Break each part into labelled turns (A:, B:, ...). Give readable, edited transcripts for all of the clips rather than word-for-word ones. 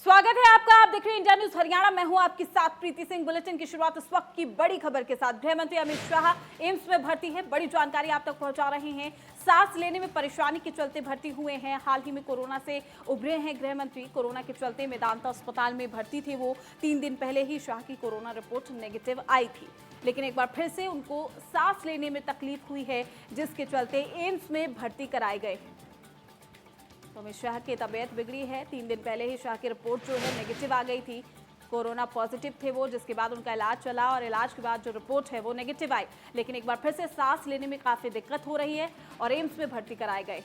A: स्वागत है आपका। आप देख रहे हैं इंडिया न्यूज हरियाणा। मैं हूं आपके साथ प्रीति सिंह। बुलेटिन की शुरुआत इस वक्त की बड़ी खबर के साथ। गृह मंत्री अमित शाह एम्स में भर्ती है, बड़ी जानकारी आप तक पहुंचा रहे हैं। सांस लेने में परेशानी के चलते भर्ती हुए हैं। हाल ही में कोरोना से उभरे हैं गृह मंत्री। कोरोना के चलते मेदांता अस्पताल में भर्ती थे वो। 3 दिन पहले ही शाह की कोरोना रिपोर्ट नेगेटिव आई थी, लेकिन एक बार फिर से उनको सांस लेने में तकलीफ हुई है, जिसके चलते एम्स में भर्ती कराए गए हैं। तो अमित शाह की तबीयत बिगड़ी है। 3 दिन पहले ही शाह की रिपोर्ट जो है नेगेटिव आ गई थी। कोरोना पॉजिटिव थे वो, जिसके बाद उनका इलाज चला और इलाज के बाद जो रिपोर्ट है वो नेगेटिव आई, लेकिन एक बार फिर से सांस लेने में काफी दिक्कत हो रही है और एम्स में भर्ती कराए गए।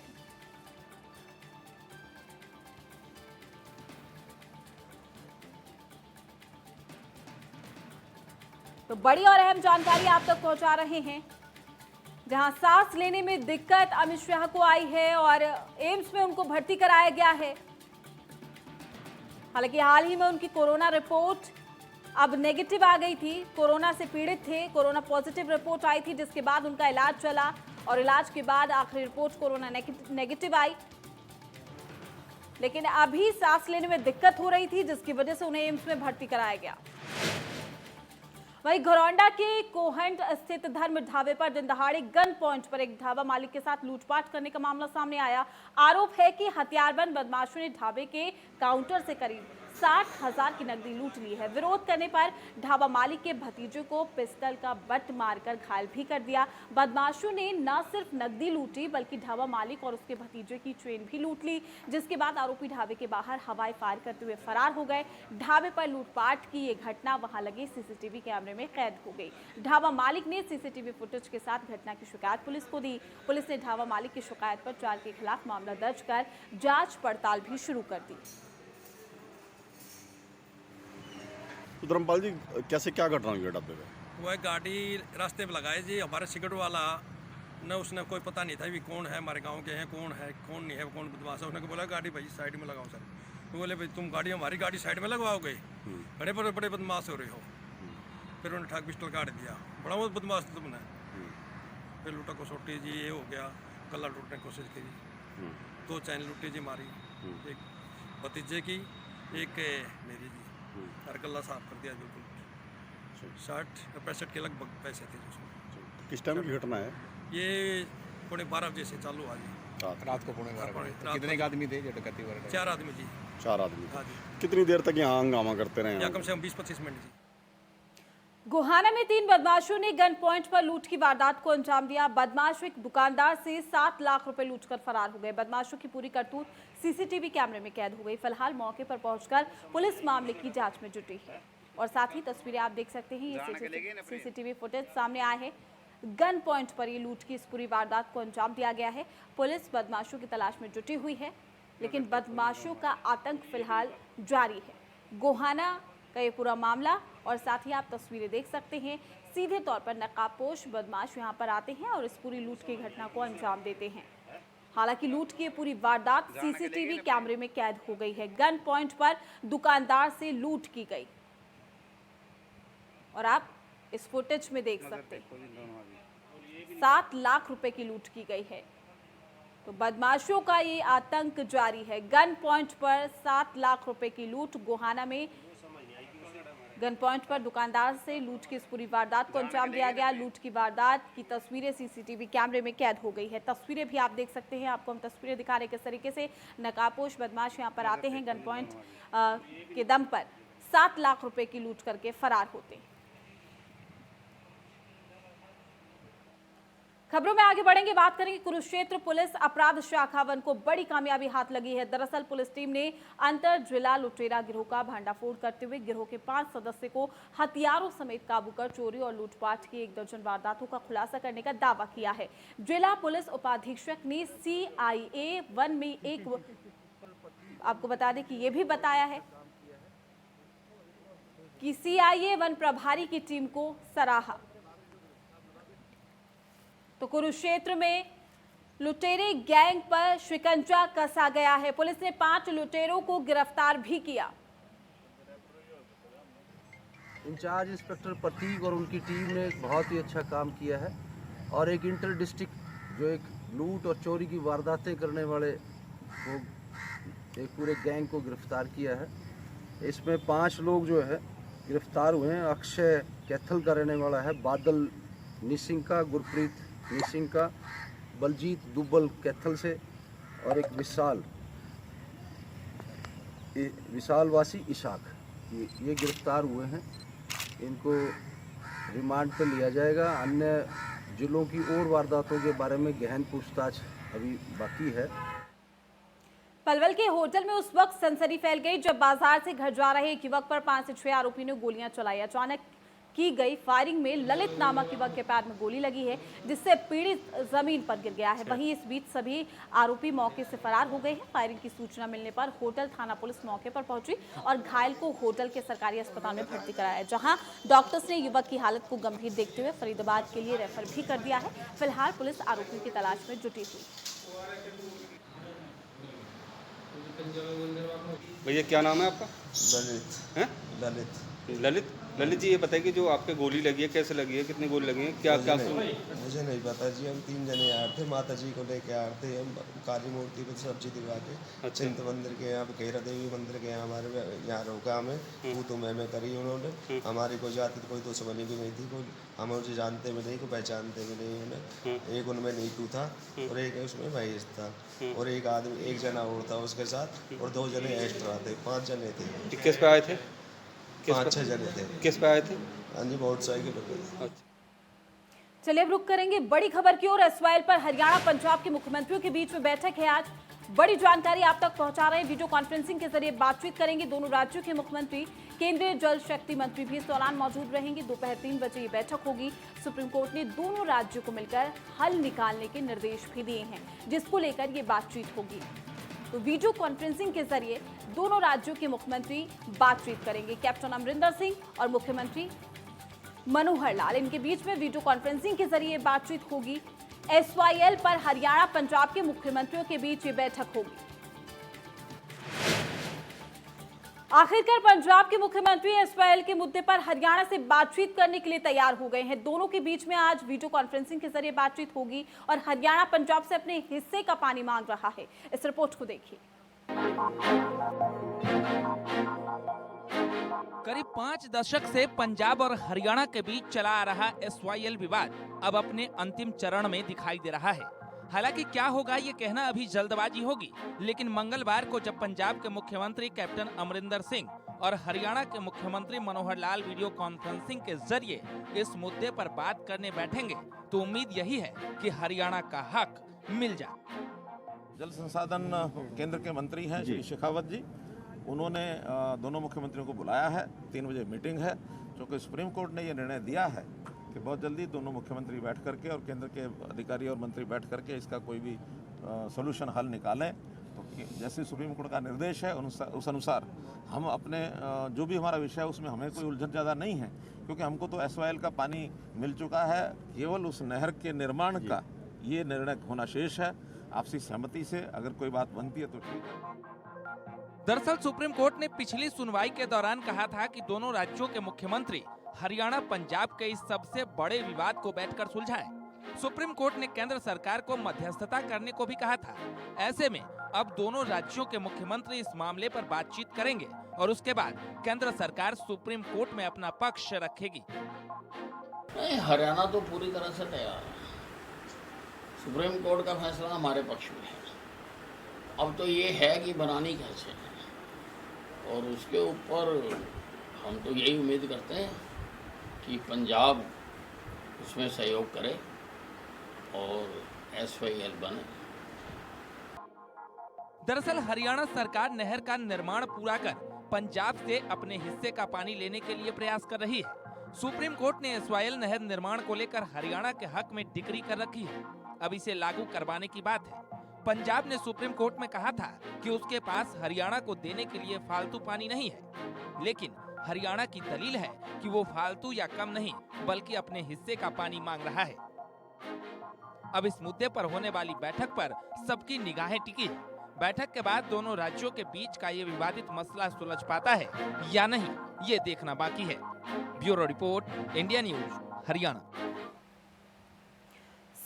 A: तो बड़ी और अहम जानकारी आप तक पहुंचा रहे हैं, जहां सांस लेने में दिक्कत अमित शाह को आई है और एम्स में उनको भर्ती कराया गया है। हालांकि हाल ही में उनकी कोरोना रिपोर्ट अब नेगेटिव आ गई थी। कोरोना से पीड़ित थे, कोरोना पॉजिटिव रिपोर्ट आई थी, जिसके बाद उनका इलाज चला और इलाज के बाद आखिरी रिपोर्ट कोरोना नेगेटिव आई, लेकिन अभी सांस लेने में दिक्कत हो रही थी, जिसकी वजह से उन्हें एम्स में भर्ती कराया गया। वहीं घरौंडा के कोहंड स्थित धर्म ढाबे पर दिन दहाड़े गन पॉइंट पर एक ढाबा मालिक के साथ लूटपाट करने का मामला सामने आया। आरोप है कि हथियारबंद बदमाशों ने ढाबे के काउंटर से करीब 60,000 की नकदी लूट ली है। विरोध करने पर ढाबा मालिक के भतीजे को पिस्टल का बट मारकर घायल भी कर दिया। बदमाशों ने न सिर्फ नकदी लूटी, बल्कि ढाबा मालिक और उसके भतीजे की चेन भी लूट ली, जिसके बाद आरोपी ढाबे के बाहर हवाई फायर करते हुए फरार हो गए। ढाबे पर लूटपाट की ये घटना वहां लगे सीसीटीवी कैमरे में कैद हो गई। ढाबा मालिक ने सीसीटीवी फुटेज के साथ घटना की शिकायत पुलिस को दी। पुलिस ने ढाबा मालिक की शिकायत पर 4 के खिलाफ मामला दर्ज कर जांच पड़ताल भी शुरू कर दी।
B: तो धर्मपाल जी, कैसे क्या घटना हुई है ढाबे पे?
C: वह गाड़ी रास्ते पे लगाए जी, हमारे सिगरेट वाला न, उसने कोई पता नहीं था भी कौन है, हमारे गांव के हैं, कौन है कौन नहीं है, कौन बदमाश है। उसने बोला गाड़ी भाई साइड में लगाओ सर। तो बोले भाई तुम गाड़ी हमारी गाड़ी साइड में लगवाओगे, बड़े बड़े बड़े बदमाश हो रहे हो। फिर उन्होंने ठाक पिस्टल काट दिया, बड़ा बहुत बदमाश था तुमने। फिर लूटा को सोटी जी, ये हो गया, कला लूटने की कोशिश की, 2 चैन लूटी जी मारी, एक भतीजे की एक मेरी जी, और गला साफ कर दिया बिल्कुल। 60-65 के लगभग पैसे थे उसमें।
B: किस टाइम की घटना है
C: ये 12:15 बजे से चालू हुआ जी,
D: रात को 12:15। कितने आदमी थे जो डकैती हो रहे थे?
C: 4 आदमी जी।
B: 4 आदमी।
C: हाँ जी।
B: कितनी देर तक यहाँ हंगामा करते रहे?
C: या कम से कम 20-25 मिनट जी।
A: गोहाना में 3 बदमाशों ने गन पॉइंट पर लूट की वारदात को अंजाम दिया। बदमाश एक दुकानदार से 7 लाख रुपए लूटकर फरार हो गए। बदमाशों की पूरी करतूत सीसीटीवी कैमरे में कैद हो गई। फिलहाल मौके पर पहुंचकर पुलिस मामले की जांच में जुटी है और साथ ही तस्वीरें आप देख सकते हैं। ये सीसीटीवी फुटेज सामने आए हैं। गन पॉइंट पर ये लूट की इस पूरी वारदात को अंजाम दिया गया है। पुलिस बदमाशों की तलाश में जुटी हुई है, लेकिन बदमाशों का आतंक फिलहाल जारी है। गोहाना का ये पूरा मामला, और साथ ही आप तस्वीरें देख सकते हैं। सीधे तौर पर नकाबपोश बदमाश यहां पर आते हैं और इस पूरी लूट की घटना को अंजाम देते हैं। हालांकि लूट की पूरी वारदात सीसीटीवी कैमरे में कैद हो गई है। गन पॉइंट पर दुकानदार से लूट की गई और आप इस फुटेज में देख सकते हैं 7 लाख रुपए की लूट की गई है। तो बदमाशों का ये आतंक जारी है। गन पॉइंट पर 7 लाख रुपए की लूट। गोहाना में गन पॉइंट पर दुकानदार से लूट की इस पूरी वारदात को अंजाम दिया गया। लूट की वारदात की तस्वीरें सीसीटीवी कैमरे में कैद हो गई है। तस्वीरें भी आप देख सकते हैं। आपको हम तस्वीरें दिखा रहे किस तरीके से नकाबपोश बदमाश यहां पर आते हैं, गन पॉइंट के दम पर 7 लाख रुपए की लूट करके फरार होते हैं। खबरों में आगे बढ़ेंगे, बात करेंगे कुरुक्षेत्र पुलिस अपराध शाखा 1 को बड़ी कामयाबी हाथ लगी है। दरअसल पुलिस टीम ने अंतर जिला लुटेरा गिरोह का भंडाफोड़ करते हुए गिरोह के 5 सदस्य को हथियारों समेत काबू कर चोरी और लूटपाट की 1 दर्जन वारदातों का खुलासा करने का दावा किया है। जिला पुलिस उपाधीक्षक ने CIA 1 में एक, आपको बता दें कि यह भी बताया है कि CIA 1 प्रभारी की टीम को सराहा। तो कुरुक्षेत्र में लुटेरे गैंग पर शिकंजा कसा गया है। पुलिस ने 5 लुटेरों को गिरफ्तार भी किया।
E: इंचार्ज इंस्पेक्टर प्रतीक और उनकी टीम ने बहुत ही अच्छा काम किया है और एक इंटर डिस्ट्रिक्ट जो एक लूट और चोरी की वारदातें करने वाले को एक पूरे गैंग को गिरफ्तार किया है। इसमें 5 लोग जो है गिरफ्तार हुए हैं। अक्षय कैथल का रहने वाला है, बादल निसिंका, गुरप्रीत निसिंका, बलजीत दुब्बल कैथल से और एक विशाल वासी इशाक, ये गिरफ्तार हुए हैं। इनको रिमांड पर लिया जाएगा। अन्य जिलों की और वारदातों के बारे में गहन पूछताछ अभी बाकी है।
A: पलवल के होटल में उस वक्त सनसनी फैल गई जब बाजार से घर जा रहे एक युवक पर 5 से 6 आरोपियों ने गोलियां चलाई। अचानक की गई फायरिंग में ललित नामक युवक के पैर में गोली लगी है, जिससे पीड़ित जमीन पर गिर गया है। वहीं इस बीच सभी आरोपी मौके से फरार हो गए हैं। फायरिंग की सूचना मिलने पर होटल थाना पुलिस मौके पर पहुंची और घायल को होटल के सरकारी अस्पताल में भर्ती कराया, जहां डॉक्टर्स ने युवक की हालत को गंभीर देखते हुए फरीदाबाद के लिए रेफर भी कर दिया है। फिलहाल पुलिस आरोपियों की तलाश में जुटी हुई।
F: भैया क्या नाम है आपका?
G: ललित।
F: हैं? ललित ललित जी, ये बताइए कि जो आप पे गोली लगी है कैसे लगी है, कितनी गोली लगी है, क्या क्या?
G: मुझे नहीं पता जी। हम 3 जने आए थे, माता जी को लेके आए थे। हम काली मूर्ति पे सब्जी दिलवा के चिंत मंदिर के यहाँ, केरा देवी मंदिर के यहाँ हमारे यहाँ रोका हमें। तो मैं करी उन्होंने। हमारी कोई जाति कोई दुश्मनी भी नहीं थी, कोई हम उसे जानते भी नहीं, कोई पहचानते भी नहीं उन्हें। एक उनमें नीतू था और एक उसमें महेश था और एक आदमी, एक जना और था उसके साथ और 2 जने एक्स्ट्रा थे। 5 जने थे।
F: किस पे आए थे?
G: 5-6 जने थे।
F: किस पे आए थे?
G: हाँ जी, मोटरसाइकिल पे।
A: चलिए अब रुक करेंगे बड़ी खबर की ओर। एसवाईएल पर हरियाणा पंजाब के मुख्यमंत्रियों के बीच में बैठक है। आज बड़ी जानकारी आप तक पहुंचा रहे हैं। वीडियो कॉन्फ्रेंसिंग के जरिए बातचीत करेंगे दोनों राज्यों के मुख्यमंत्री। केंद्रीय जल शक्ति मंत्री भी इस दौरान मौजूद रहेंगे। दोपहर 3 बजे ये बैठक होगी। सुप्रीम कोर्ट ने दोनों राज्यों को मिलकर हल निकालने के निर्देश भी दिए हैं, जिसको लेकर ये बातचीत होगी। तो वीडियो कॉन्फ्रेंसिंग के जरिए दोनों राज्यों के मुख्यमंत्री बातचीत करेंगे। कैप्टन अमरिंदर सिंह और मुख्यमंत्री मनोहर लाल, इनके बीच में वीडियो कॉन्फ्रेंसिंग के जरिए बातचीत होगी। एसवाईएल पर हरियाणा पंजाब के मुख्यमंत्रियों के बीच ये बैठक होगी। आखिरकार पंजाब के मुख्यमंत्री एसवाईएल के मुद्दे पर हरियाणा से बातचीत करने के लिए तैयार हो गए हैं। दोनों के बीच में आज वीडियो कॉन्फ्रेंसिंग के जरिए बातचीत होगी और हरियाणा पंजाब से अपने हिस्से का पानी मांग रहा है। इस रिपोर्ट को देखिए।
H: करीब 5 दशक से पंजाब और हरियाणा के बीच चला आ रहा एसवाईएल विवाद अब अपने अंतिम चरण में दिखाई दे रहा है। हालांकि क्या होगा ये कहना अभी जल्दबाजी होगी, लेकिन मंगलवार को जब पंजाब के मुख्यमंत्री कैप्टन अमरिंदर सिंह और हरियाणा के मुख्यमंत्री मनोहर लाल वीडियो कॉन्फ्रेंसिंग के जरिए इस मुद्दे पर बात करने बैठेंगे, तो उम्मीद यही है कि हरियाणा का हक मिल जाए।
I: जल संसाधन केंद्र के मंत्री हैं श्री शेखावत जी, उन्होंने दोनों मुख्यमंत्रियों को बुलाया है। 3 बजे मीटिंग है, क्योंकि सुप्रीम कोर्ट ने ये निर्णय दिया है कि बहुत जल्दी दोनों मुख्यमंत्री बैठ करके और केंद्र के अधिकारी और मंत्री बैठ करके इसका कोई भी सॉल्यूशन हल निकालें। तो जैसे सुप्रीम कोर्ट का निर्देश है उस अनुसार हम अपने जो भी हमारा विषय है उसमें हमें कोई उलझन ज़्यादा नहीं है, क्योंकि हमको तो एसवाईएल का पानी मिल चुका है। केवल उस नहर के निर्माण का ये निर्णय होना शेष है। आपसी सहमति से अगर कोई बात बनती है तो ठीक है।
H: दरअसल सुप्रीम कोर्ट ने पिछली सुनवाई के दौरान कहा था कि दोनों राज्यों के मुख्यमंत्री हरियाणा पंजाब के इस सबसे बड़े विवाद को बैठकर सुलझाएं। सुप्रीम कोर्ट ने केंद्र सरकार को मध्यस्थता करने को भी कहा था। ऐसे में अब दोनों राज्यों के मुख्यमंत्री इस मामले पर बातचीत करेंगे और उसके बाद केंद्र सरकार सुप्रीम कोर्ट में अपना पक्ष रखेगी।
J: नहीं, हरियाणा तो पूरी तरह से तैयार है। सुप्रीम कोर्ट का फैसला हमारे पक्ष में है। अब तो ये है कि बनानी कैसे है, और उसके ऊपर हम तो यही उम्मीद करते हैं कि पंजाब उसमें सहयोग करे और एसवाईएल बने।
H: दरअसल हरियाणा सरकार नहर का निर्माण पूरा कर पंजाब से अपने हिस्से का पानी लेने के लिए प्रयास कर रही है। सुप्रीम कोर्ट ने एसवाईएल नहर निर्माण को लेकर हरियाणा के हक में डिक्री कर रखी है। अब इसे लागू करवाने की बात है। पंजाब ने सुप्रीम कोर्ट में कहा था कि उसके पास हरियाणा को देने के लिए फालतू पानी नहीं है, लेकिन हरियाणा की दलील है कि वो फालतू या कम नहीं बल्कि अपने हिस्से का पानी मांग रहा है। अब इस मुद्दे पर होने वाली बैठक पर सबकी निगाहें टिकी है। बैठक के बाद दोनों राज्यों के बीच का ये विवादित मसला सुलझ पाता है या नहीं, ये देखना बाकी है। Bureau report, India news, Haryana.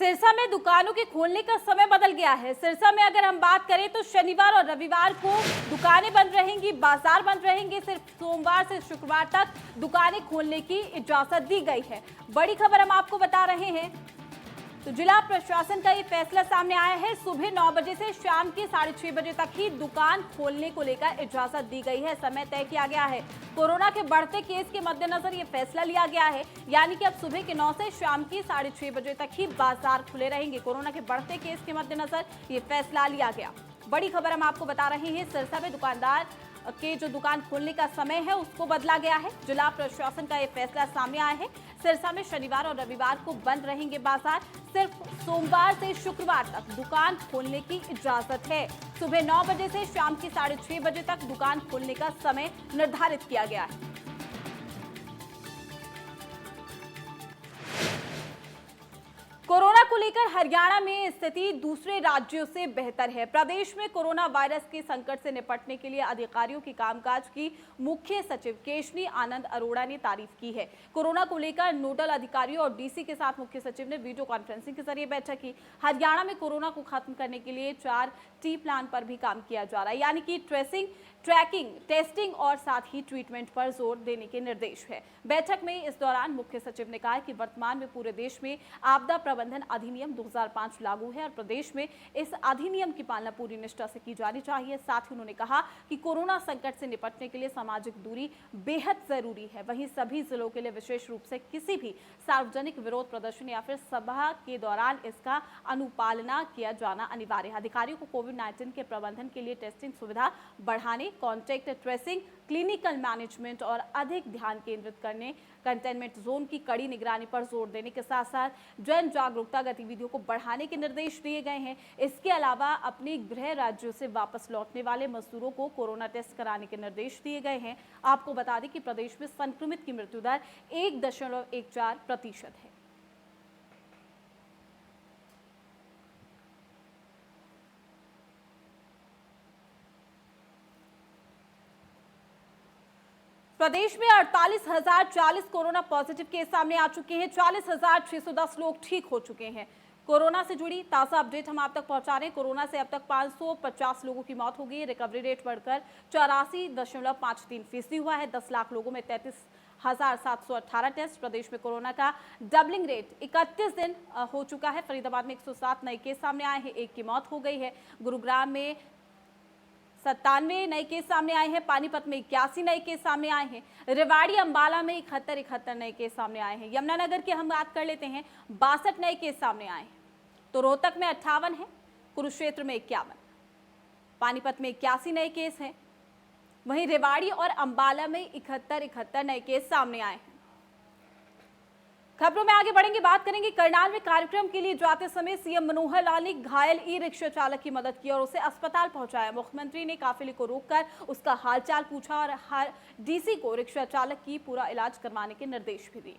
A: Sirsa में दुकानों के खोलने का समय बदल गया है। सिरसा में अगर हम बात करें तो शनिवार और रविवार को दुकानें बंद रहेंगी, बाजार बंद रहेंगे। सिर्फ सोमवार से शुक्रवार तक दुकानें खोलने की इजाजत दी गई है। बड़ी खबर हम आपको बता रहे हैं, तो जिला प्रशासन का ये फैसला सामने आया है। सुबह 9 बजे से शाम के 6:30 बजे तक ही दुकान खोलने को लेकर इजाजत दी गई है। समय तय किया गया है। कोरोना के बढ़ते केस के मद्देनजर ये फैसला लिया गया है, यानी कि अब सुबह के 9 से शाम के 6:30 बजे तक ही बाजार खुले रहेंगे। कोरोना के बढ़ते केस के मद्देनजर ये फैसला लिया गया। बड़ी खबर हम आपको बता रहे हैं, सिरसा में दुकानदार के जो दुकान खोलने का समय है उसको बदला गया है। जिला प्रशासन का ये फैसला सामने आया है। सिरसा में शनिवार और रविवार को बंद रहेंगे बाजार। सिर्फ सोमवार से शुक्रवार तक दुकान खोलने की इजाजत है। सुबह 9 बजे से शाम के 6:30 बजे तक दुकान खोलने का समय निर्धारित किया गया है। कोरोना को लेकर हरियाणा में स्थिति दूसरे राज्यों से बेहतर है। प्रदेश में कोरोना वायरस के संकट से निपटने के लिए अधिकारियों की कामकाज की मुख्य सचिव केशनी आनंद अरोड़ा ने तारीफ की है। कोरोना को लेकर नोडल अधिकारियों और डीसी के साथ मुख्य सचिव ने वीडियो कॉन्फ्रेंसिंग के जरिए बैठक की। हरियाणा में कोरोना को खत्म करने के लिए 4 टी प्लान पर भी काम किया जा रहा है, यानी कि ट्रेसिंग, ट्रैकिंग, टेस्टिंग और साथ ही ट्रीटमेंट पर जोर देने के निर्देश है। बैठक में इस दौरान मुख्य सचिव ने कहा कि वर्तमान में पूरे देश में आपदा प्रबंधन अधिनियम 2005 लागू है और प्रदेश में इस अधिनियम की पालना पूरी निष्ठा से की जानी चाहिए। साथ ही उन्होंने कहा कि कोरोना संकट से निपटने के लिए सामाजिक दूरी बेहद जरूरी है। वहीं सभी जिलों के लिए विशेष रूप से किसी भी सार्वजनिक विरोध प्रदर्शन या फिर सभा के दौरान इसका अनुपालना किया जाना अनिवार्य है। अधिकारियों को कोविड-19 के प्रबंधन के लिए टेस्टिंग सुविधा बढ़ाने, कॉन्टैक्ट ट्रेसिंग, क्लिनिकल मैनेजमेंट और अधिक ध्यान केंद्रित करने, कंटेनमेंट जोन की कड़ी निगरानी पर जोर देने के साथ साथ जन जागरूकता गतिविधियों को बढ़ाने के निर्देश दिए गए हैं। इसके अलावा अपने गृह राज्यों से वापस लौटने वाले मजदूरों को कोरोना टेस्ट कराने के निर्देश दिए गए हैं। आपको बता दें कि प्रदेश में संक्रमित की मृत्यु दर 1.14% है। प्रदेश में 48,040 कोरोना पॉजिटिव केस सामने आ चुके हैं। 40,610 लोग ठीक हो चुके हैं। कोरोना से जुड़ी ताज़ा अपडेट हम आप तक पहुंचा रहे हैं। कोरोना से अब तक 550 लोगों की मौत हो गई है। रिकवरी रेट बढ़कर 84.53% हुआ है। 10 लाख लोगों में 33,718 टेस्ट। प्रदेश में कोरोना का डबलिंग रेट 31 दिन हो चुका है। फरीदाबाद में 107 नए केस सामने आए हैं, 1 की मौत हो गई है। गुरुग्राम में 97 नए केस सामने आए हैं। पानीपत में 81 नए केस सामने आए हैं। रेवाड़ी, अंबाला में 71 नए केस सामने आए हैं। यमुनानगर की हम बात कर लेते हैं, 62 नए केस सामने आए हैं। तो रोहतक में 58 है, कुरुक्षेत्र में 51, पानीपत में 81 नए केस हैं। वहीं रेवाड़ी और अंबाला में 71 नए केस सामने आए हैं। खबरों में आगे बढ़ेंगे, बात करेंगे करनाल में कार्यक्रम के लिए जाते समय सीएम मनोहर लाल ने घायल ई रिक्शा चालक की मदद की और उसे अस्पताल पहुंचाया। मुख्यमंत्री ने काफिले को रोककर उसका हालचाल पूछा और हर डीसी को रिक्शा चालक की पूरा इलाज करवाने के निर्देश भी दिए।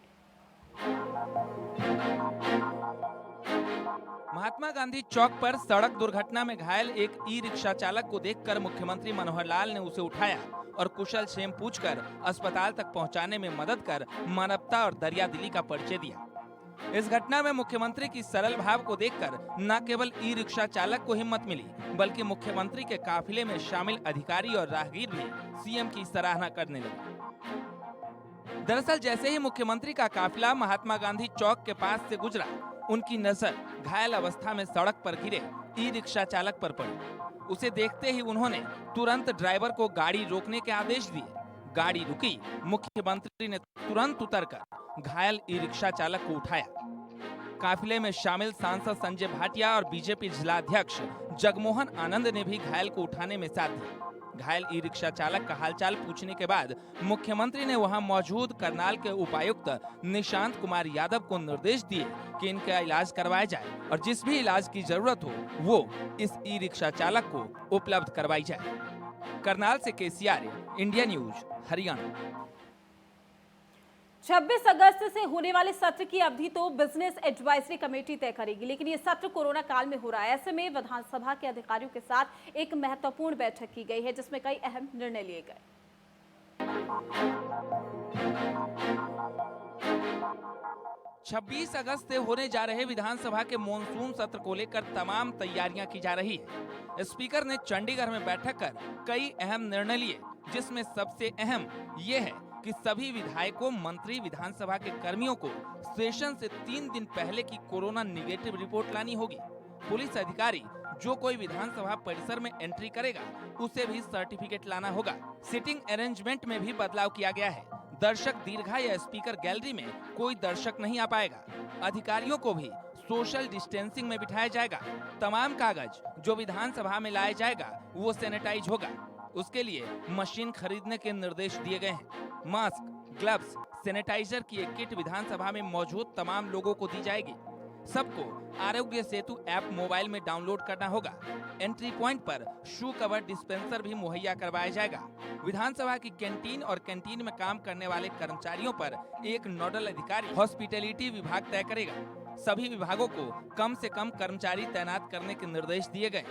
H: महात्मा गांधी चौक पर सड़क दुर्घटना में घायल एक ई रिक्शा चालक को देखकर मुख्यमंत्री मनोहर लाल ने उसे उठाया और कुशल क्षेम पूछकर अस्पताल तक पहुंचाने में मदद कर मानवता और दरियादिली का परिचय दिया। इस घटना में मुख्यमंत्री की सरल भाव को देखकर न केवल ई रिक्शा चालक को हिम्मत मिली, बल्कि मुख्यमंत्री के काफिले में शामिल अधिकारी और राहगीर भी सीएम की सराहना करने लगे। दरअसल जैसे ही मुख्यमंत्री का काफिला महात्मा गांधी चौक के पास से गुजरा, उनकी नजर घायल अवस्था में सड़क पर गिरे ई रिक्शा चालक पर पड़ी। उसे देखते ही उन्होंने तुरंत ड्राइवर को गाड़ी रोकने के आदेश दिए। गाड़ी रुकी, मुख्यमंत्री ने तुरंत उतरकर घायल ई रिक्शा चालक को उठाया। काफिले में शामिल सांसद संजय भाटिया और बीजेपी जिलाध्यक्ष जगमोहन आनंद ने भी घायल को उठाने में साथ दिया। घायल ई रिक्शा चालक का हालचाल पूछने के बाद मुख्यमंत्री ने वहां मौजूद करनाल के उपायुक्त निशांत कुमार यादव को निर्देश दिए कि इनका इलाज करवाया जाए और जिस भी इलाज की जरूरत हो वो इस ई रिक्शा चालक को उपलब्ध करवाई जाए। करनाल से केसी आर्य, इंडिया न्यूज, हरियाणा।
A: 26 अगस्त से होने वाले सत्र की अवधि तो बिजनेस एडवाइजरी कमेटी तय करेगी, लेकिन ये सत्र कोरोना काल में हो रहा है। ऐसे में विधानसभा के अधिकारियों के साथ एक महत्वपूर्ण बैठक की गई है जिसमें कई अहम निर्णय लिए गए।
H: 26 अगस्त से होने जा रहे विधानसभा के मॉनसून सत्र को लेकर तमाम तैयारियां की जा रही है। स्पीकर ने चंडीगढ़ में बैठक कर कई अहम निर्णय लिए, जिसमें सबसे अहम ये है कि सभी विधायकों, मंत्री, विधानसभा के कर्मियों को सेशन से 3 दिन पहले की कोरोना निगेटिव रिपोर्ट लानी होगी। पुलिस अधिकारी जो कोई विधानसभा परिसर में एंट्री करेगा उसे भी सर्टिफिकेट लाना होगा। सिटिंग अरेंजमेंट में भी बदलाव किया गया है। दर्शक दीर्घा या स्पीकर गैलरी में कोई दर्शक नहीं आ पाएगा। अधिकारियों को भी सोशल डिस्टेंसिंग में बिठाया जाएगा। तमाम कागज जो विधानसभा में लाया जाएगा वो सैनिटाइज होगा। उसके लिए मशीन खरीदने के निर्देश दिए गए हैं। मास्क, ग्लव्स, सैनिटाइजर की एक किट विधानसभा में मौजूद तमाम लोगों को दी जाएगी। सबको आरोग्य सेतु ऐप मोबाइल में डाउनलोड करना होगा। एंट्री पॉइंट पर शू कवर डिस्पेंसर भी मुहैया करवाया जाएगा। विधानसभा की कैंटीन और कैंटीन में काम करने वाले कर्मचारियों पर एक नोडल अधिकारी हॉस्पिटैलिटी विभाग तय करेगा। सभी विभागों को कम से कम कर्मचारी तैनात करने के निर्देश दिए गए।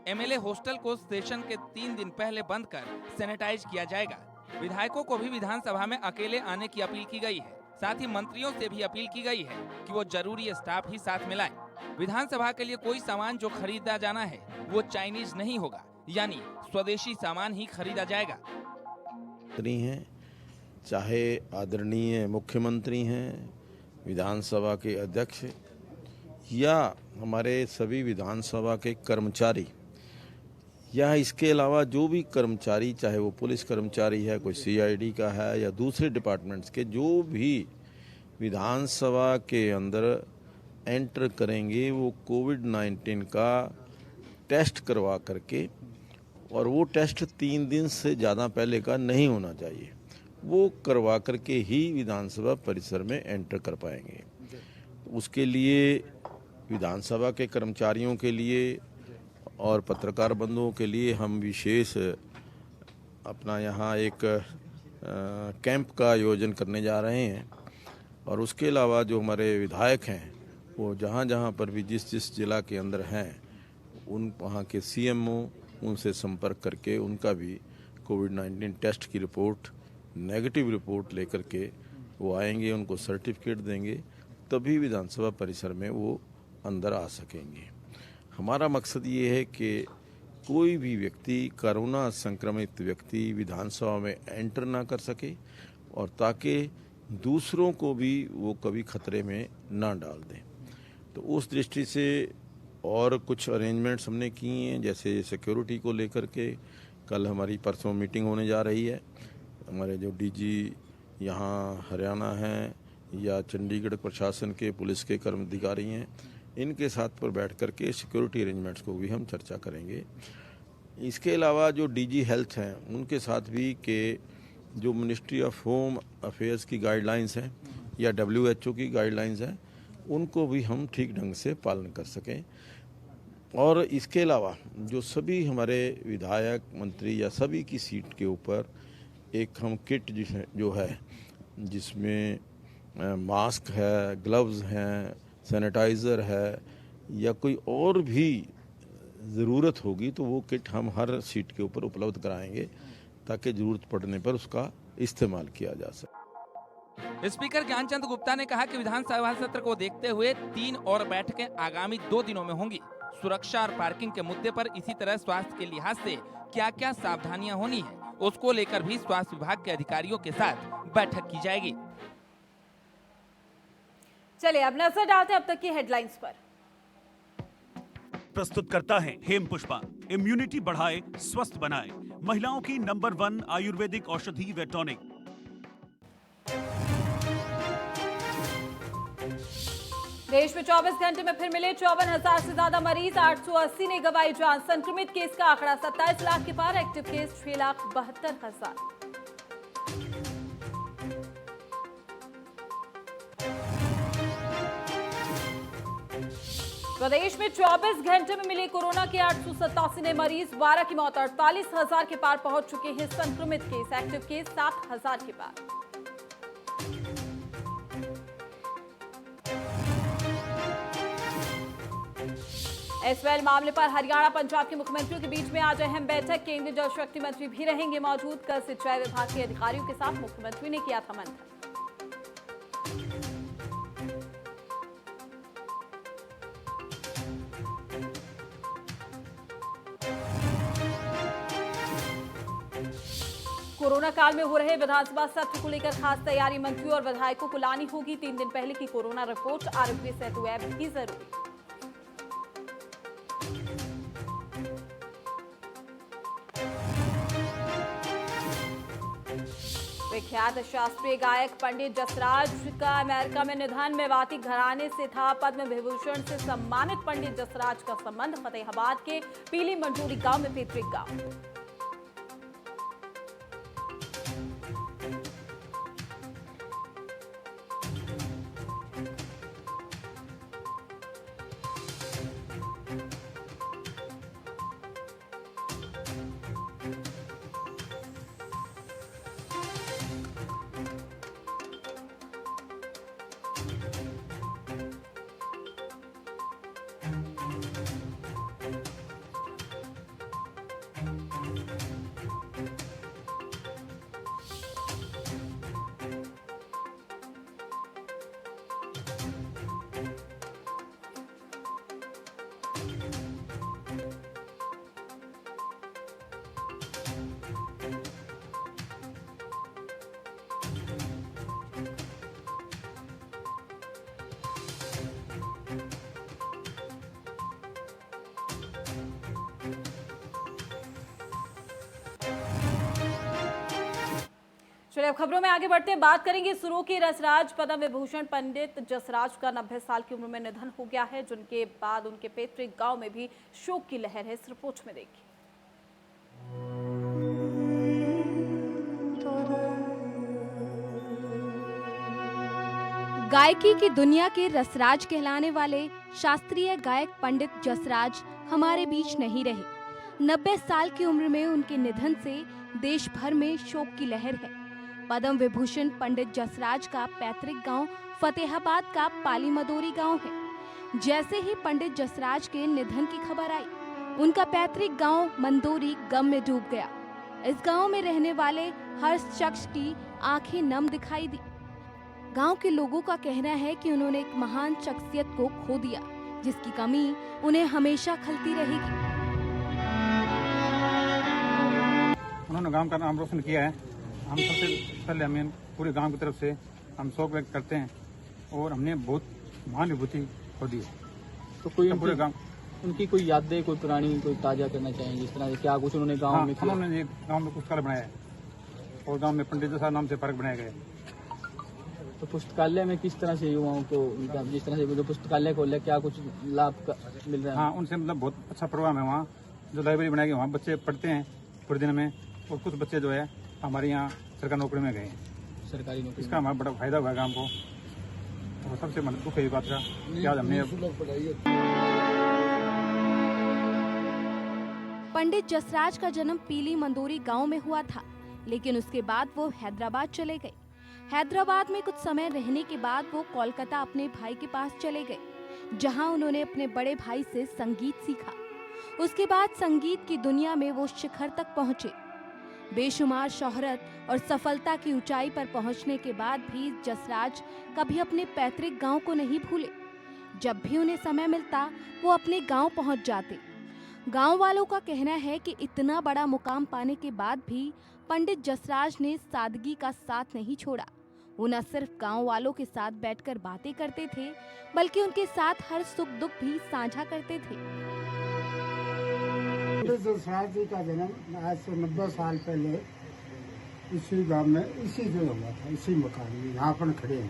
H: एमएलए हॉस्टल को सेशन के 3 दिन पहले बंद कर सैनिटाइज किया जाएगा। विधायकों को भी विधानसभा में अकेले आने की अपील की गई है। साथ ही मंत्रियों से भी अपील की गई है कि वो जरूरी स्टाफ ही साथ में लाएं। विधानसभा के लिए कोई सामान जो खरीदा जाना है वो चाइनीज नहीं होगा, यानी स्वदेशी सामान ही खरीदा जाएगा।
I: हैं, चाहे आदरणीय मुख्यमंत्री हैं, विधानसभा के अध्यक्ष या हमारे सभी विधानसभा के कर्मचारी या इसके अलावा जो भी कर्मचारी, चाहे वो पुलिस कर्मचारी है, कोई सीआईडी का है या दूसरे डिपार्टमेंट्स के, जो भी विधानसभा के अंदर एंटर करेंगे वो कोविड-19 का टेस्ट करवा करके, और वो टेस्ट 3 दिन से ज़्यादा पहले का नहीं होना चाहिए, वो करवा करके ही विधानसभा परिसर में एंटर कर पाएंगे। उसके लिए विधानसभा के कर्मचारियों के लिए और पत्रकार बंधुओं के लिए हम विशेष अपना यहाँ एक कैंप का आयोजन करने जा रहे हैं। और उसके अलावा जो हमारे विधायक हैं वो जहाँ जहाँ पर भी जिस जिला के अंदर हैं उन वहाँ के सीएमओ उनसे संपर्क करके उनका भी कोविड-19 टेस्ट की रिपोर्ट, नेगेटिव रिपोर्ट लेकर के वो आएंगे, उनको सर्टिफिकेट देंगे, तभी विधानसभा परिसर में वो अंदर आ सकेंगे। हमारा मकसद ये है कि कोई भी व्यक्ति, कोरोना संक्रमित व्यक्ति विधानसभा में एंटर ना कर सके और ताकि दूसरों को भी वो कभी खतरे में ना डाल दें। तो उस दृष्टि से और कुछ अरेंजमेंट्स हमने किए हैं, जैसे सिक्योरिटी को लेकर के कल हमारी परसों मीटिंग होने जा रही है। हमारे जो डीजी यहाँ हरियाणा हैं या चंडीगढ़ प्रशासन के पुलिस के कर्मचारी हैं, इनके साथ पर बैठ कर के सिक्योरिटी अरेंजमेंट्स को भी हम चर्चा करेंगे। इसके अलावा जो डीजी हेल्थ हैं उनके साथ भी कि जो मिनिस्ट्री ऑफ होम अफेयर्स की गाइडलाइंस हैं या WHO की गाइडलाइंस हैं उनको भी हम ठीक ढंग से पालन कर सकें। और इसके अलावा जो सभी हमारे विधायक, मंत्री या सभी की सीट के ऊपर एक हम किट जो है जिसमें मास्क है, ग्लव्स हैं, सैनिटाइज़र है या कोई और भी ज़रूरत होगी तो वो किट हम हर सीट के ऊपर उपलब्ध कराएंगे ताकि ज़रूरत पड़ने पर उसका इस्तेमाल किया जा सके।
H: स्पीकर ज्ञानचंद गुप्ता ने कहा कि विधानसभा सत्र को देखते हुए 3 और बैठकें आगामी 2 दिनों में होंगी। सुरक्षा और पार्किंग के मुद्दे पर इसी तरह स्वास्थ्य के लिहाज से क्या क्या सावधानियां होनी है उसको लेकर भी स्वास्थ्य विभाग के अधिकारियों के साथ बैठक की जाएगी।
A: चलिए अब नजर डालते हैं अब तक की हेडलाइंस पर।
K: प्रस्तुत करता है हेम पुष्पा। इम्यूनिटी बढ़ाए, स्वस्थ बनाए, महिलाओं की नंबर 1 आयुर्वेदिक औषधि व टॉनिक।
A: देश में 24 घंटे में फिर मिले 54,000 से ज्यादा मरीज, 880 ने गंवाई जान। संक्रमित केस का आंकड़ा 27 लाख के पार, एक्टिव केस 6,72,000। प्रदेश में 24 घंटे में मिले कोरोना के 887 नए मरीज, 12 की मौत, 48,000 के पार पहुंच चुके हैं संक्रमित केस, एक्टिव केस 7,000 के पार। एसवाईएल मामले पर हरियाणा, पंजाब के मुख्यमंत्रियों के बीच में आज अहम बैठक। केंद्रीय जल शक्ति मंत्री भी रहेंगे मौजूद। कल सिंचाई विभाग के अधिकारियों के साथ मुख्यमंत्री ने किया था मंथन। कोरोना काल में हो रहे विधानसभा सत्र को लेकर खास तैयारी, मंत्रियों और विधायकों को लानी होगी 3 दिन पहले की corona report. Aarogya Setu app भी जरूरी। विख्यात शास्त्रीय गायक पंडित जसराज का अमेरिका में निधन। मेवाती घराने से था। पद्म विभूषण से सम्मानित पंडित जसराज का संबंध फतेहाबाद के पीली मंजूरी गांव में पैतृक गांव। चलिए अब खबरों में आगे बढ़ते हैं, बात करेंगे सुरू की रसराज पद्म विभूषण पंडित जसराज का 90 साल की उम्र में निधन हो गया है, जिनके बाद उनके पैतृक गांव में भी शोक की लहर है। इस रिपोर्ट में देखिए।
L: गायकी की दुनिया के रसराज कहलाने वाले शास्त्रीय गायक पंडित जसराज हमारे बीच नहीं रहे। 90 साल की उम्र में उनके निधन से देश भर में शोक की लहर है। पद्म विभूषण पंडित जसराज का पैतृक गांव फतेहाबाद का पाली मदोरी गांव है। जैसे ही पंडित जसराज के निधन की खबर आई, उनका पैतृक गांव मंदोरी गम में डूब गया। इस गांव में रहने वाले हर शख्स की आंखें नम दिखाई दी। गांव के लोगों का कहना है कि उन्होंने एक महान शख्सियत को खो दिया, जिसकी कमी उन्हें हमेशा खलती रहेगी।
M: उन्होंने गांव का नाम रोशन किया है। हम सबसे पहले हमें पूरे गांव की तरफ से हम शोक व्यक्त करते हैं और हमने बहुत महान विभूति खो दी है।
N: तो कोई
M: पूरे गांव
N: उनकी कोई यादें, कोई पुरानी, कोई ताजा करना चाहिए, जिस तरह से क्या कुछ उन्होंने गांव में किया?
M: उन्होंने गांव में पुस्तकालय बनाया है और गांव में पंडित जसराज नाम से पार्क बनाया गया है।
N: तो पुस्तकालय में किस तरह से युवाओं को, जिस तरह से जो पुस्तकालय खोले, क्या कुछ लाभ मिल रहा है?
M: हाँ, उनसे मतलब बहुत अच्छा प्रोग्राम है। वहाँ जो लाइब्रेरी बनाई गई, वहाँ बच्चे पढ़ते हैं पूरे दिन में, और कुछ बच्चे जो है हमारे यहाँ सरकारी नौकरी में गए हैं।
N: सरकारी नौकरी,
M: इसका हमारा बड़ा फायदा हुआ गाँव को। और सबसे दुख है बात का कि आज हमने
L: पंडित जसराज का जन्म पीली मंदोरी गांव में हुआ था, लेकिन उसके बाद वो हैदराबाद चले गए। हैदराबाद में कुछ समय रहने के बाद वो कोलकाता अपने भाई के पास चले गए, जहां उन्होंने अपने बड़े भाई से संगीत सीखा। उसके बाद संगीत की दुनिया में वो शिखर तक पहुंचे। बेशुमार शोहरत और सफलता की ऊंचाई पर पहुंचने के बाद भी जसराज कभी अपने पैतृक गांव को नहीं भूले। जब भी उन्हें समय मिलता, वो अपने गांव पहुंच जाते। गांव वालों का कहना है कि इतना बड़ा मुकाम पाने के बाद भी पंडित जसराज ने सादगी का साथ नहीं छोड़ा। वो न सिर्फ गांव वालों के साथ बैठकर बातें करते थे, बल्कि उनके साथ हर सुख दुख भी साझा करते थे।
O: पंडित जसराज जी का जन्म आज से 90 साल पहले इसी गांव में इसी जगह हुआ था, इसी मकान में, यहाँ पर खड़े हैं।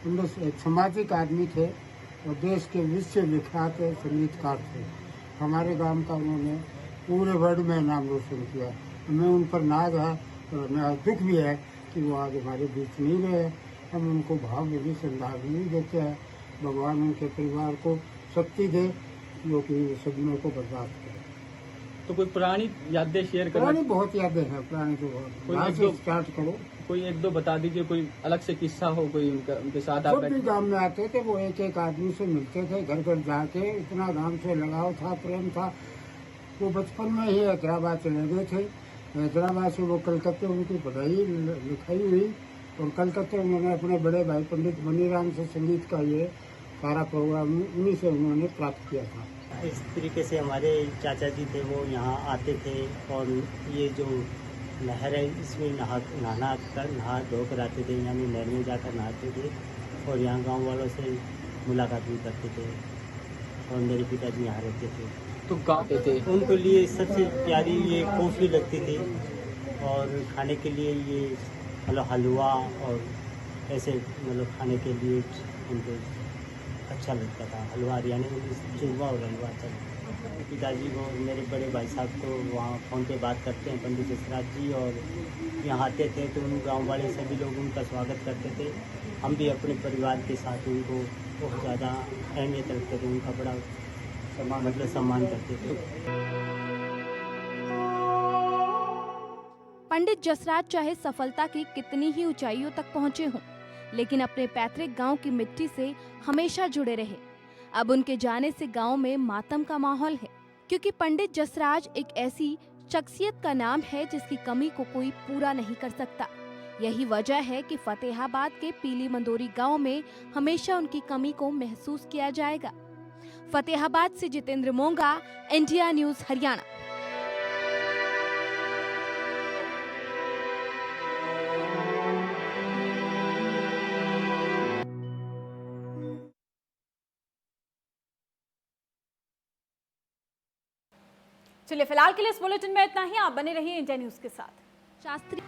O: पंडित एक सामाजिक आदमी थे और देश के विश्व विख्यात संगीतकार थे। हमारे गांव का उन्होंने पूरे वर्ल्ड में नाम रोशन किया। हमें उन पर नाज है और हमें दुख भी है कि वो आज हमारे बीच नहीं रहे। हम उनको भावभीनी श्रद्धांजलि देते हैं। भगवान उनके परिवार को शक्ति दे, जो कि सदनों को बर्दाश्त करे।
N: तो कोई पुरानी यादें शेयर करो।
O: पुरानी बहुत यादें हैं, पुरानी तो बहुत। स्टार्ट करो,
N: कोई एक दो बता दीजिए, कोई अलग से किस्सा हो, कोई उनके साथ आप
O: भी गांव में आते थे, वो एक एक आदमी से मिलते थे, घर घर जाके। इतना गांव से लगाव था, प्रेम था। वो बचपन में ही हैदराबाद चले गए थे। हैदराबाद से वो कलकत्ते उनकी पढ़ाई लिखाई हुई और कलकत्ते उन्होंने अपने बड़े भाई पंडित मनीराम से संगीत का ये सारा प्रोग्राम उन्हीं से उन्होंने प्राप्त किया था।
P: इस तरीके से हमारे चाचा जी थे, वो यहाँ आते थे और ये जो नहर है, इसमें नहा धो कर आते थे, यानी नहर में जाकर नहाते थे और यहाँ गांव वालों से मुलाकात भी करते थे और मेरे पिताजी यहाँ रहते थे।
N: तो गाँव थे
P: उनको लिए सबसे प्यारी ये कॉफ़ी लगती थी और खाने के लिए ये मतलब हलवा और ऐसे मतलब खाने के लिए उनको अच्छा लगता था। हलवा यानी चूरमा और हलवा अच्छा लगता था। पिताजी को मेरे बड़े भाई साहब को वहाँ फ़ोन पे बात करते हैं पंडित जसराज जी, और यहाँ आते थे तो उन गांव वाले सभी लोग उनका स्वागत करते थे। हम भी अपने परिवार के साथ उनको बहुत ज़्यादा अहमियत रखते थे, उनका बड़ा सम्मान करते थे।
L: पंडित जसराज चाहे सफलता की कितनी ही ऊंचाइयों तक पहुंचे हों, लेकिन अपने पैतृक गांव की मिट्टी से हमेशा जुड़े रहे। अब उनके जाने से गांव में मातम का माहौल है, क्योंकि पंडित जसराज एक ऐसी शख्सियत का नाम है जिसकी कमी को कोई पूरा नहीं कर सकता। यही वजह है कि फतेहाबाद के पीली मंदोरी गांव में हमेशा उनकी कमी को महसूस किया जाएगा। फतेहाबाद से जितेंद्र मोंगा, इंडिया न्यूज हरियाणा।
A: चलिए फिलहाल के लिए इस बुलेटिन में इतना ही। आप बने रहिए इंडिया न्यूज के साथ।
L: शास्त्री